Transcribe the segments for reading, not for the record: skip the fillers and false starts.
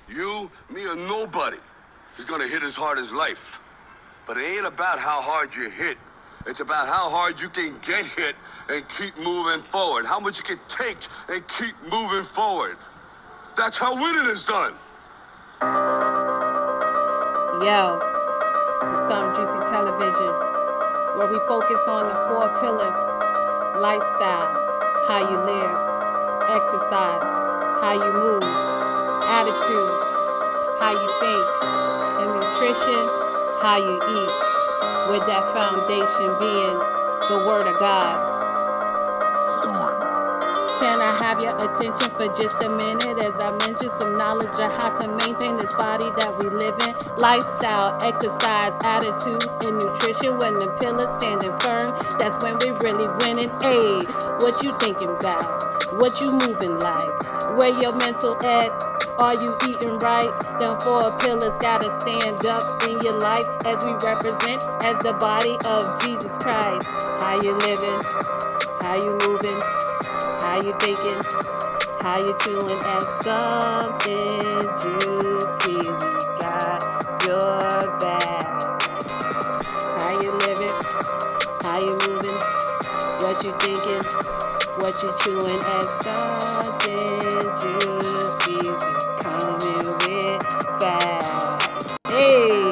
You, me, or nobody is gonna hit as hard as life. But it ain't about how hard you hit. It's about how hard you can get hit and keep moving forward. How much you can take and keep moving forward. That's how winning is done. Yo, it's Sum N Juicey television, where we focus on the 4 pillars: lifestyle, how you live; exercise, how you move; attitude, how you think; and nutrition, how you eat, with that foundation being the Word of God. Storm. Can I have your attention for just a minute as I mention some knowledge of how to maintain this body that we live in? Lifestyle, exercise, attitude, and nutrition. When the pillars standing firm, that's when we really winning. Ayy, what you thinking about? What you moving like? Where your mental at? Are you eating right? Them 4 pillars gotta stand up in your life as we represent as the body of Jesus Christ. How you living? How you moving? How you thinking? How you chewing? And something juicy, we got your back. How you living? How you moving? What you thinking? What you chewing? And something juicy, we coming with fast. Hey!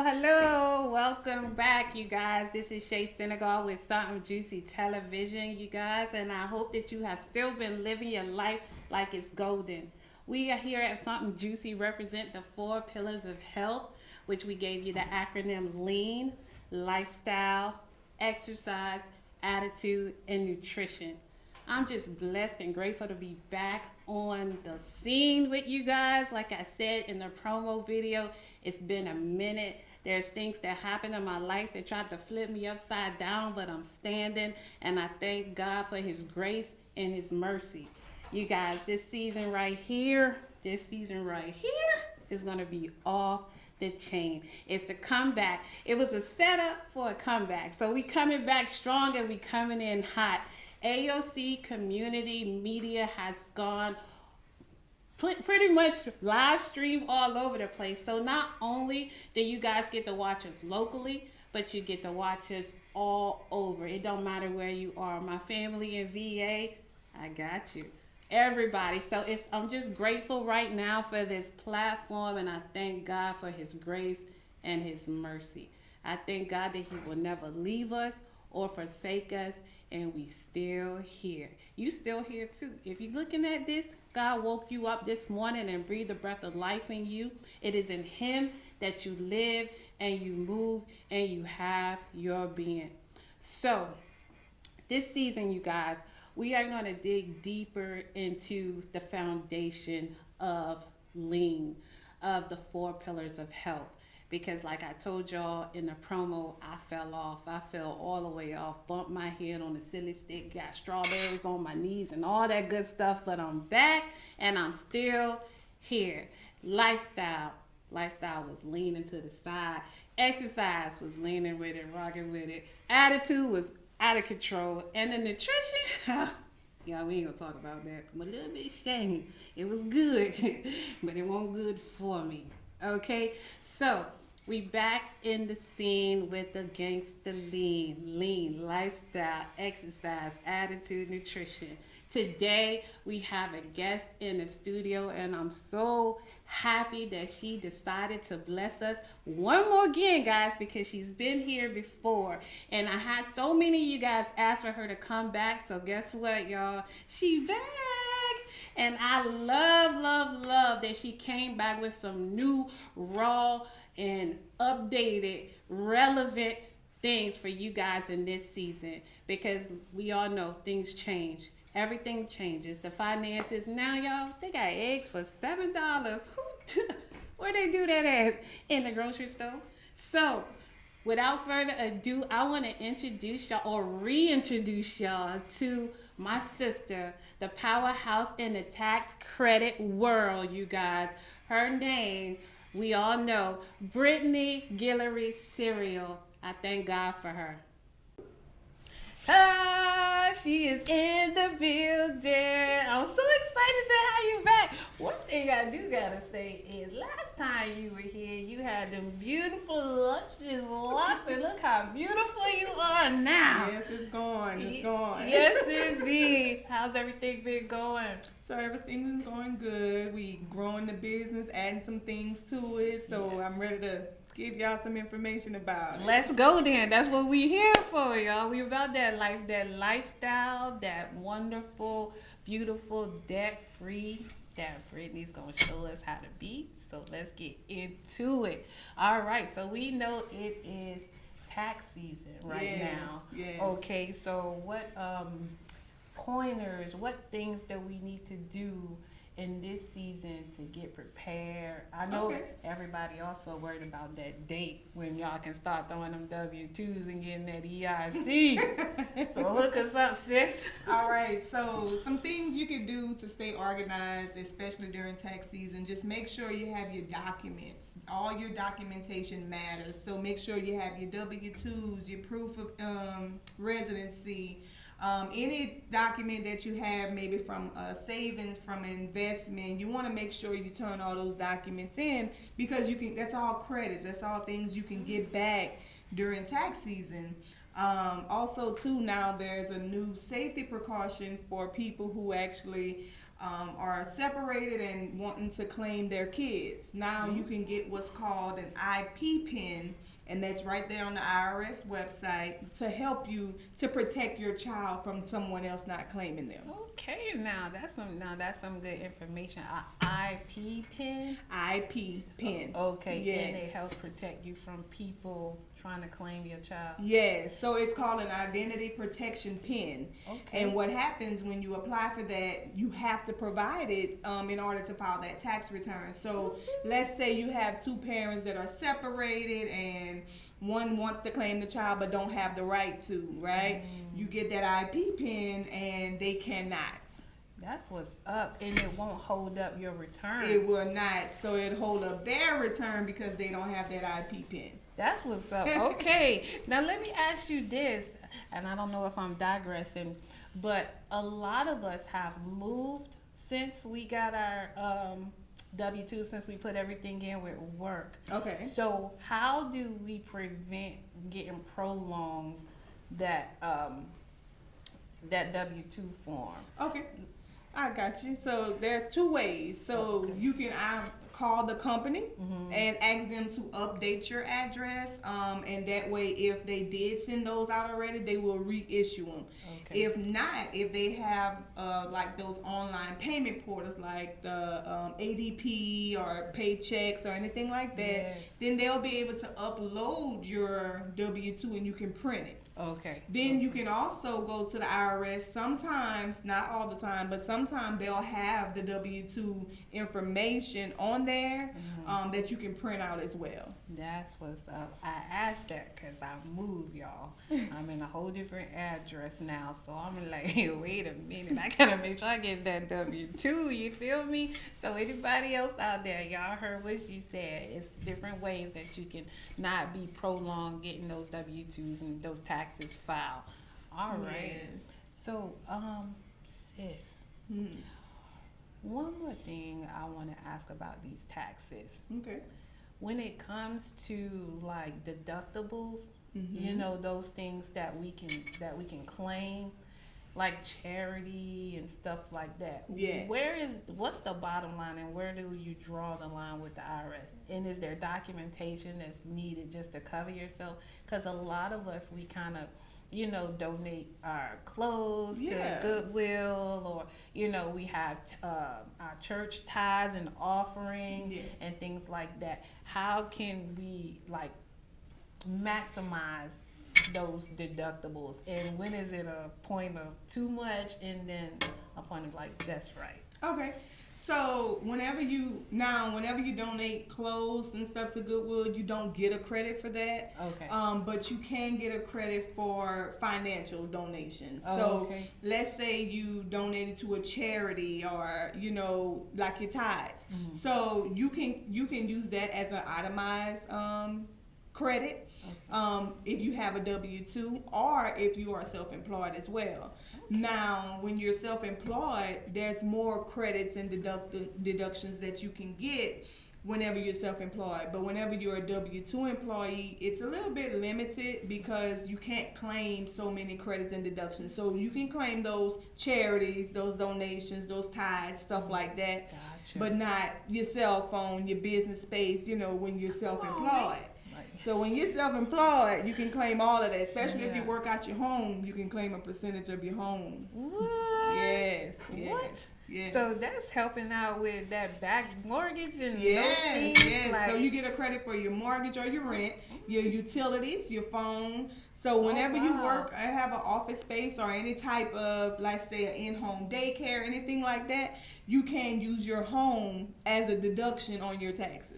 Hello. Welcome back, you guys. This is Shay Sinegal with Sum N Juicey television, you guys, and I hope that you have still been living your life like it's golden. We are here at Sum N Juicey represent the 4 pillars of health, which we gave you the acronym LEAN: lifestyle, exercise, attitude, and nutrition. I'm just blessed and grateful to be back on the scene with you guys. Like I said in the promo video, it's been a minute. There's things that happened in my life that tried to flip me upside down, but I'm standing, and I thank God for his grace and his mercy. You guys, this season right here is going to be off the chain. It's the comeback. It was a setup for a comeback. So we coming back strong and we coming in hot. AOC community media has gone pretty much live stream all over the place. So not only do you guys get to watch us locally, but you get to watch us all over. It don't matter where you are. My family in VA, I got you. Everybody. So I'm just grateful right now for this platform, and I thank God for his grace and his mercy. I thank God that he will never leave us or forsake us, and we still here. You still here too. If you're looking at this, God woke you up this morning and breathed the breath of life in you. It is in him that you live and you move and you have your being. So this season, you guys, we are going to dig deeper into the foundation of lean, of the 4 pillars of health. Because like I told y'all in the promo, I fell off. I fell all the way off, bumped my head on the silly stick, got strawberries on my knees and all that good stuff. But I'm back and I'm still here. Lifestyle was leaning to the side. Exercise was leaning with it, rocking with it. Attitude was out of control. And the nutrition, y'all, we ain't gonna talk about that. I'm a little bit ashamed. It was good, but it wasn't good for me. Okay, so we back in the scene with the gangster lean lifestyle, exercise, attitude, nutrition. Today we have a guest in the studio, and I'm so happy that she decided to bless us one more again, guys, because she's been here before, and I had so many of you guys ask for her to come back. So guess what, y'all? She back. And I love that she came back with some new, raw, and updated, relevant things for you guys in this season. Because we all know things change. Everything changes. The finances, now y'all, they got eggs for $7. Where they do that at? In the grocery store. So without further ado, I want to introduce y'all or reintroduce y'all to my sister, the powerhouse in the tax credit world, you guys. Her name, we all know, Brittini Guillory-Serial. I thank God for her. Ta-da! She is in the building. I'm so excited to have you back. One thing I do gotta say is last time you were here, you had them beautiful luscious locks, and look how beautiful you are now. Yes, it's going. It's going. Yes, indeed. How's everything been going? So everything is going good. We growing the business, adding some things to it. So Yes. I'm ready to give y'all some information about it. Let's go then. That's what we here for, y'all. We about that life, that lifestyle, that wonderful, beautiful, debt-free that Brittany's gonna show us how to be. So let's get into it. All right. So we know it is tax season right now. Yes. Okay. So what pointers, what things that we need to do in this season to get prepared? I know everybody also worried about that date when y'all can start throwing them W-2s and getting that EIC. So hook us up, sis. All right. So some things you can do to stay organized, especially during tax season. Just make sure you have your documents. All your documentation matters. So make sure you have your W-2s, your proof of residency. Any document that you have, maybe from savings, from investment, you want to make sure you turn all those documents in, because you can. That's all credits. That's all things you can get back during tax season. Also, too, now there's a new safety precaution for people who actually are separated and wanting to claim their kids. Now you can get what's called an IP pin. And that's right there on the IRS website to help you to protect your child from someone else not claiming them. Okay, now that's some good information. IP pin. IP pin. Okay, Yes. and it helps protect you from people trying to claim your child. Yes, so it's called an identity protection pin. Okay. And what happens when you apply for that, you have to provide it in order to file that tax return. So let's say you have two parents that are separated and one wants to claim the child but don't have the right to, right? You get that IP pin and they cannot. That's what's up, and it won't hold up your return. It will not. So it hold up their return because they don't have that IP pin. That's what's up. Okay, now let me ask you this, and I don't know if I'm digressing, but a lot of us have moved since we got our W-2, since we put everything in with work. Okay. So how do we prevent getting prolonged that that W-2 form? Okay. I got you. So there's two ways. So you can call the company and ask them to update your address. And that way, if they did send those out already, they will reissue them. Okay. If not, if they have like those online payment portals like the ADP or Paychecks or anything like that, Yes. then they'll be able to upload your W-2 and you can print it. Okay. Then you can also go to the IRS. Sometimes, not all the time, but sometimes they'll have the W-2 information on there that you can print out as well. That's what's up. I asked that because I moved, y'all. I'm in a whole different address now, so I'm like, wait a minute, I gotta make sure I get that W-2. You feel me? So anybody else out there, y'all heard what she said. It's different ways that you can not be prolonged getting those W-2s and those taxes filed. All right. Yes. So, sis. One more thing I want to ask about these taxes. Okay. When it comes to like deductibles, you know, those things that we can claim, like charity and stuff like that. Yeah. What's the bottom line, and where do you draw the line with the IRS? And is there documentation that's needed just to cover yourself? Because a lot of us, we kind of, you know, donate our clothes to Goodwill, or, you know, we have our church tithes and offering and things like that. How can we like maximize those deductibles, and when is it a point of too much and then a point of like just right? Okay. So whenever you donate clothes and stuff to Goodwill, you don't get a credit for that. Okay. But you can get a credit for financial donations. Oh, so okay. let's say you donated to a charity or like your tithes. Mm-hmm. So you can use that as an itemized credit. Okay. If you have a W-2 or if you are self-employed as well. Okay. Now, when you're self-employed, there's more credits and deductions that you can get whenever you're self-employed. But whenever you're a W-2 employee, it's a little bit limited because you can't claim so many credits and deductions. So you can claim those charities, those donations, those tithes, stuff like that. Gotcha. But not your cell phone, your business space, when you're self-employed. So when you're self-employed, you can claim all of that. Especially if you work out your home, you can claim a percentage of your home. What? Yes. What? Yes. So that's helping out with that back mortgage and yes, those things. Yes. Like, so you get a credit for your mortgage or your rent, your utilities, your phone. So whenever you work or have an office space or any type of, like say, an in-home daycare, anything like that, you can use your home as a deduction on your taxes.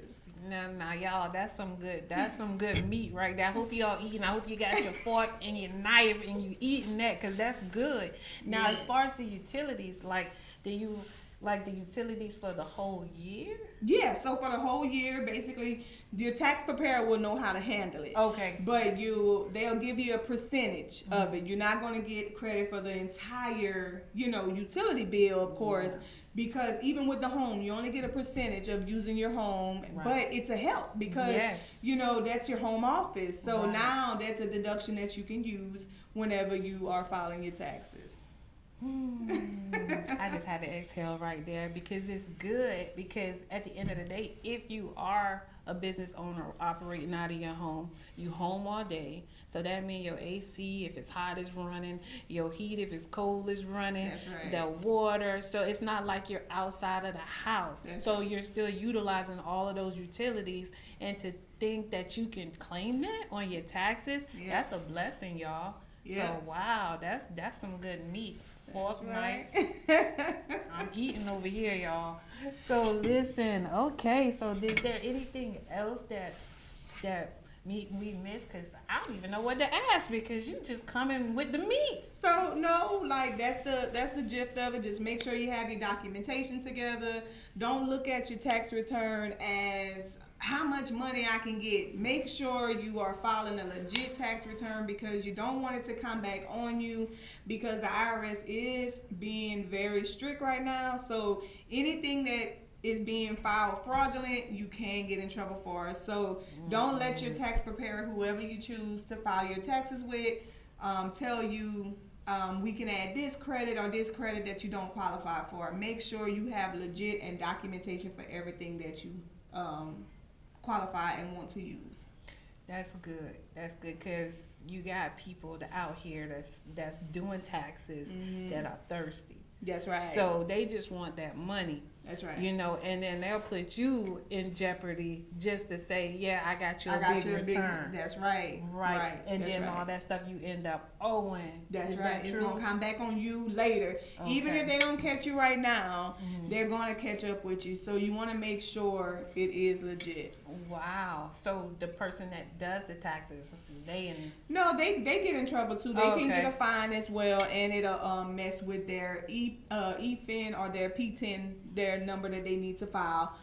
Now, y'all, that's some good meat right there. I hope y'all eating. I hope you got your fork and your knife and you eating that, because that's good. Now, as far as the utilities, do you like the utilities for the whole year? Yeah, so for the whole year, basically, your tax preparer will know how to handle it. Okay. But they'll give you a percentage of it. You're not going to get credit for the entire, utility bill, of course. Because even with the home, you only get a percentage of using your home, but it's a help because, that's your home office. So now that's a deduction that you can use whenever you are filing your taxes. I just had to exhale right there, because it's good. Because at the end of the day, if you are a business owner operating out of your home, you home all day. So that means your AC, if it's hot, is running. Your heat, if it's cold, is running. That's right. The water. So it's not like you're outside of the house. So you're still utilizing all of those utilities. And to think that you can claim that on your taxes, that's a blessing, y'all. Yeah. So wow, that's some good meat. Fork, knife. I'm eating over here, y'all. So listen, okay. So is there anything else that we missed? Because I don't even know what to ask, because you just coming with the meat. So no, that's the gist of it. Just make sure you have your documentation together. Don't look at your tax return as how much money I can get. Make sure you are filing a legit tax return, because you don't want it to come back on you, because the IRS is being very strict right now. So anything that is being filed fraudulent, you can get in trouble for. So don't let your tax preparer, whoever you choose to file your taxes with, tell you we can add this credit or this credit that you don't qualify for. Make sure you have legit and documentation for everything that you qualify and want to use. That's good. That's good, because you got people out here that's doing taxes that are thirsty. That's right. So they just want that money. That's right. And then they'll put you in jeopardy just to say, yeah, I got you a big return. That's right. Right. And then all that stuff you end up owing. That's right. It's going to come back on you later. Okay. Even if they don't catch you right now, they're going to catch up with you. So you want to make sure it is legit. Wow. So the person that does the taxes, No, they get in trouble too. They can get a fine as well, and it'll mess with their EFIN or their P10, their number that they need to file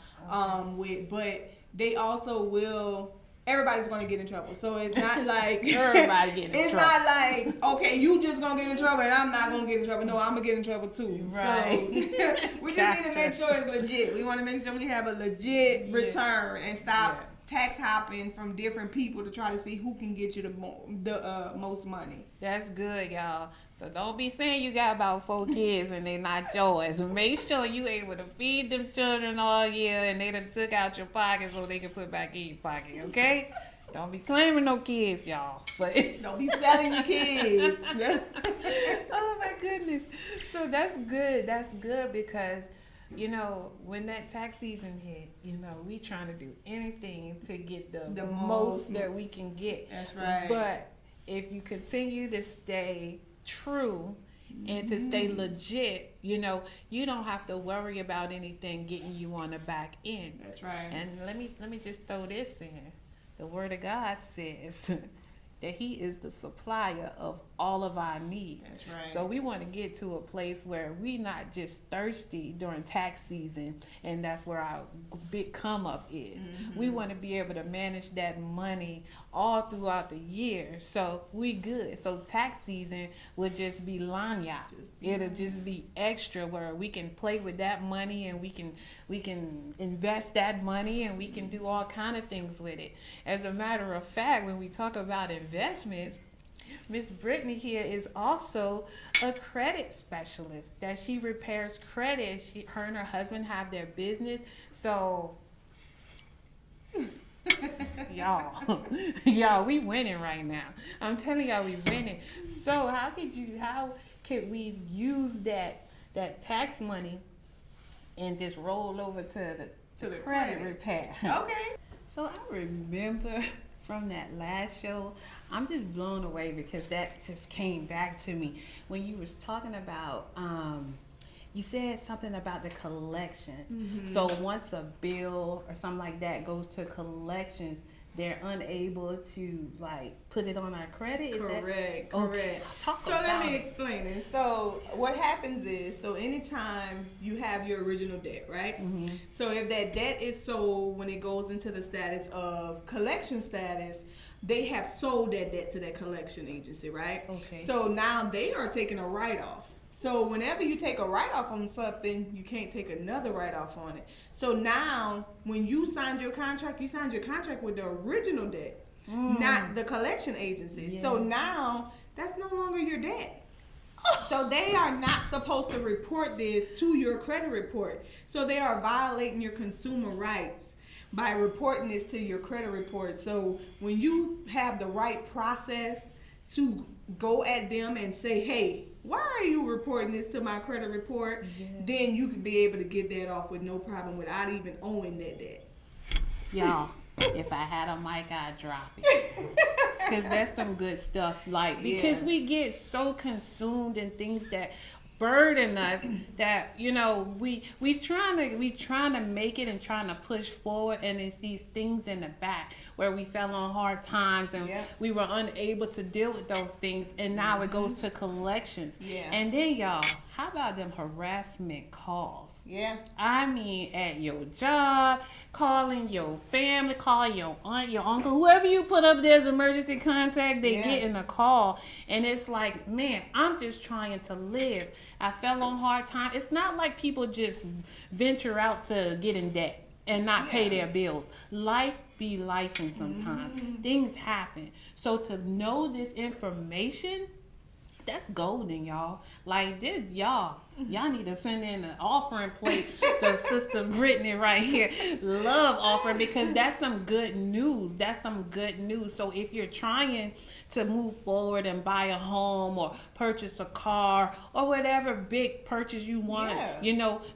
with. But they also will. Everybody's gonna get in trouble, so it's not like everybody get in trouble. It's not like, okay, you just gonna get in trouble and I'm not gonna get in trouble. No, I'm gonna get in trouble too. Right. So we just need to make sure it's legit. We want to make sure we have a legit return and stop tax hopping from different people to try to see who can get you the most money. That's good, y'all. So don't be saying you got about 4 kids and they not yours. Make sure you able to feed them children all year and they done took out your pocket so they can put back in your pocket, okay? Don't be claiming no kids, y'all. But don't be selling your kids. Oh my goodness. So that's good. That's good, because when that tax season hit, we trying to do anything to get the most that we can get. That's right. But if you continue to stay true and to stay legit, you don't have to worry about anything getting you on the back end. That's right. And let me just throw this in. The Word of God says that He is the supplier of all of our needs. That's right. So we want to get to a place where we not just thirsty during tax season, and that's where our big come up is. We want to be able to manage that money all throughout the year, so we good. So tax season will just be lanya. It'll just be extra where we can play with that money, and we can invest that money, and we can do all kind of things with it. As a matter of fact, when we talk about investments, Miss Brittini here is also a credit specialist, that she repairs credit. Her and her husband have their business. So y'all, we winning right now. I'm telling y'all, we winning. So how could we use that tax money and just roll over to the credit repair? Okay. So I remember from that last show, I'm just blown away because that just came back to me when you was talking about you said something about the collections. So once a bill or something like that goes to collections, they're unable to put it on our credit. Correct. Okay. So let me explain it. So what happens is, anytime you have your original debt, right? So if that debt is sold, when it goes into the status of collection status, they have sold that debt to that collection agency, right? Okay. So now they are taking a write-off. So whenever you take a write-off on something, you can't take another write-off on it. So now, when you signed your contract with the original debt, not the collection agency. Yeah. So now, that's no longer your debt. So they are not supposed to report this to your credit report. So they are violating your consumer rights by reporting this to your credit report. So when you have the right process to go at them and say, hey, why are you reporting this to my credit report? Yes. Then you can be able to get that off with no problem without even owing that debt. Y'all, if I had a mic, I'd drop it. Because that's some good stuff. Because we get so consumed in things that burden us that we trying to make it and trying to push forward, and it's these things in the back where we fell on hard times and we were unable to deal with those things, and now it goes to collections. And then y'all, how about them harassment calls? I mean, at your job, calling your family, calling your aunt, your uncle, whoever you put up there as emergency contact, they getting a call. And it's like, man, I'm just trying to live. I fell on hard time. It's not like people just venture out to get in debt and not pay their bills. Life be lifing sometimes. Things happen. So to know this information, that's golden, y'all. Y'all need to send in an offering plate to Sister Brittini right here. Love offering, because that's some good news. That's some good news. So if you're trying to move forward and buy a home or purchase a car or whatever big purchase you want,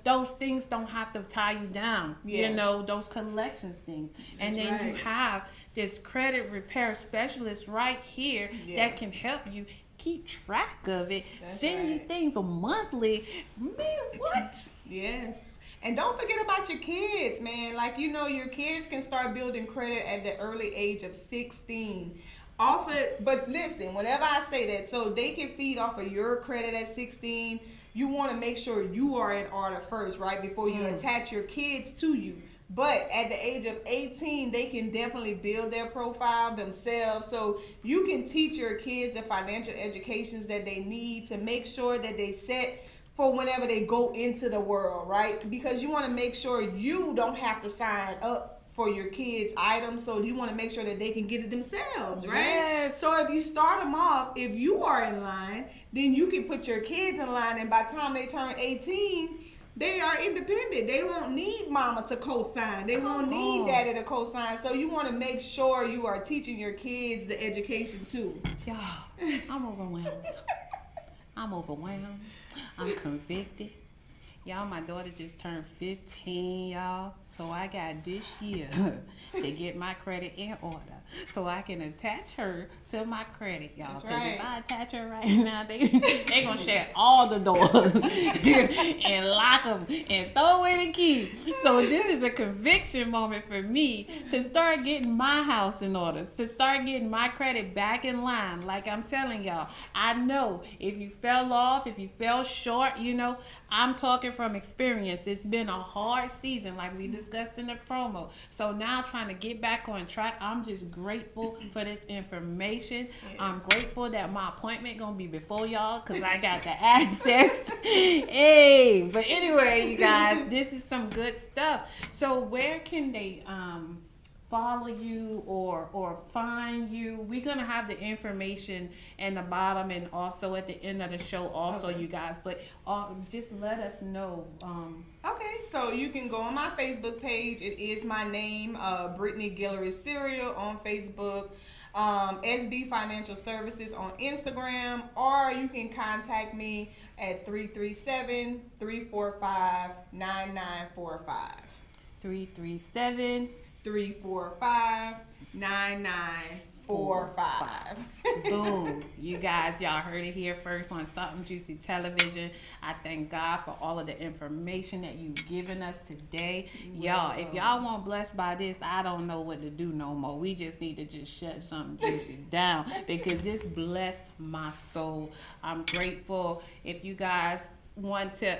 those things don't have to tie you down. Those collection things. And then you have this credit repair specialist right here that can help you keep track of it. Send you things for monthly. Man, what? Yes. And don't forget about your kids, man. Your kids can start building credit at the early age of 16. But listen, whenever I say that, so they can feed off of your credit at 16, you want to make sure you are in order first, right? Before you attach your kids to you. But at the age of 18, they can definitely build their profile themselves. So you can teach your kids the financial educations that they need to make sure that they set for whenever they go into the world, right? Because you want to make sure you don't have to sign up for your kids' items. So you want to make sure that they can get it themselves, right? Yes. So if you start them off, if you are in line, then you can put your kids in line. And by the time they turn 18, they are independent. They won't need mama to co-sign. They won't need daddy to co-sign. So you want to make sure you are teaching your kids the education too. Y'all, I'm overwhelmed. I'm convicted. Y'all, my daughter just turned 15, y'all. So I got this year to get my credit in order so I can attach her to my credit, y'all. That's Because right. if I attach her right now, they going to shut all the doors and lock them and throw away the key. So this is a conviction moment for me to start getting my house in order, to start getting my credit back in line. Like I'm telling y'all, I know if you fell off, if you fell short, you know, I'm talking from experience. It's been a hard season, like we discussed in the promo. So now trying to get back on track, I'm just grateful for this information. I'm grateful that my appointment gonna be before y'all because I got the access. Hey, but anyway, you guys, this is some good stuff. So where can they follow you or find you? We're gonna have the information in the bottom and also at the end of the show also, you guys, but just let us know. Okay, so you can go on my Facebook page. It is my name, Brittini Guillory-Serial on Facebook, SB Financial Services on Instagram, or you can contact me at 337-345-9945. 337 345-9945. Boom. You guys, y'all heard it here first on Sum N Juicey Television. I thank God for all of the information that you've given us today. Y'all, if y'all weren't blessed by this, I don't know what to do no more. We just need to just shut Sum N Juicey down because this blessed my soul. I'm grateful. If you guys want to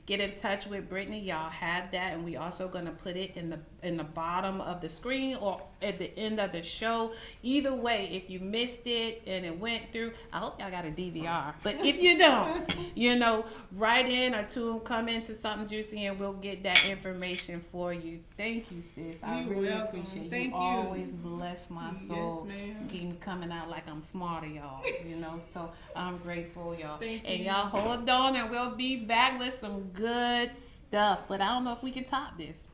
get in touch with Brittini, y'all have that, and we also gonna put it in the bottom of the screen or at the end of the show. Either way, if you missed it and it went through, I hope y'all got a DVR, but if you don't, you know, write in or come into Something Juicy and we'll get that information for you. Thank you, sis. I You're really welcome. appreciate Thank you. you. Always bless my soul. Yes, ma'am. Keep me coming out like I'm smarter, y'all, you know, so I'm grateful, y'all. Thank And you. y'all hold on and we'll be back with some good stuff, but I don't know if we can top this.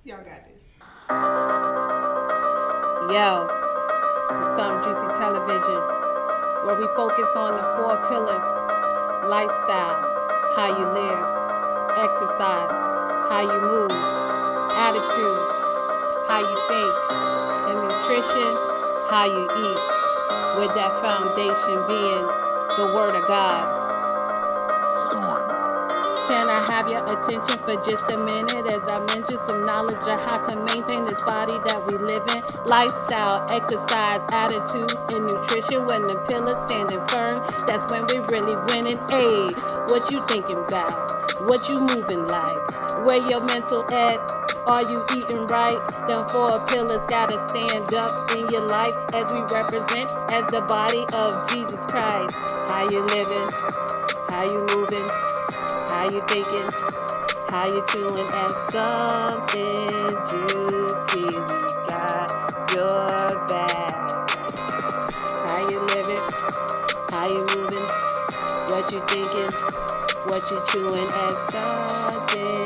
Y'all got this. Yo, it's Sum N Juicey Television, where we focus on the 4 pillars: lifestyle, how you live; exercise, how you move; attitude, how you think; and nutrition, how you eat, with that foundation being the Word of God. Storm. Can I have your attention for just a minute as I mention some knowledge of how to maintain this body that we live in? Lifestyle, exercise, attitude, and nutrition. When the pillars standing firm, that's when we really winning. Ayy, what you thinking about? What you moving like? Where your mental at? Are you eating right? Them 4 pillars gotta stand up in your life as we represent as the body of Jesus Christ. How you living? How you moving? How you thinking? How you chewing at something juicy? We got your back. How you living? How you moving? What you thinking? What you chewing at something